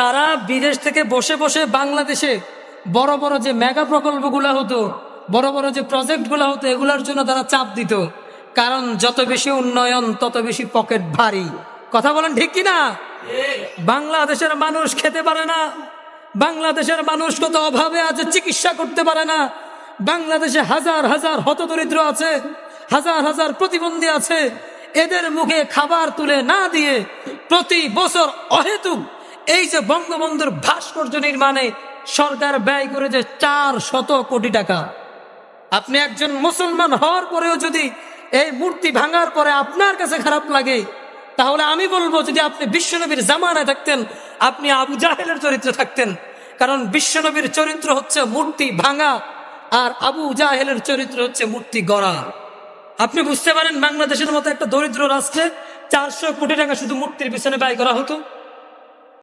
তারা বিদেশ থেকে বসে বসে বাংলাদেশে বড় বড় যে মেগা প্রকল্পগুলো হতো, বড় বড় যে প্রজেক্টগুলো হতো, এগুলোর জন্য তারা চাপ দিত। কারণ যত বেশি উন্নয়ন তত বেশি পকেট ভারী। কথা বলেন ঠিক কিনা? বাংলাদেশের মানুষ খেতে পারে না, বাংলাদেশের মানুষ কত অভাবে আছে, চিকিৎসা করতে পারে না। বাংলাদেশে হাজার হাজার হতদরিদ্র আছে, হাজার হাজার প্রতিবন্ধী আছে। এদের মুখে খাবার তুলে না দিয়ে প্রতি বছর অহেতুক এই যে বঙ্গবন্ধুর ভাস্কর্য নির্মাণে সরকার ব্যয় করেছে 400 কোটি টাকা। আপনি একজন মুসলমান হওয়ার পরেও যদি এই মূর্তি ভাঙার পরে আপনার কাছে খারাপ লাগে, তাহলে আমি বলবো যদি আপনি বিশ্বনবীর জামানায় থাকতেন, আপনি আবু জাহেলের চরিত্রে থাকতেন। কারণ বিশ্বনবীর চরিত্র হচ্ছে মূর্তি ভাঙা, আর আবু জাহেলের চরিত্র হচ্ছে মূর্তি গড়া। আপনি বুঝতে পারেন বাংলাদেশের মতো একটা দরিদ্র রাষ্ট্রে 400 কোটি টাকা শুধু মূর্তির পিছনে ব্যয় করা হতো।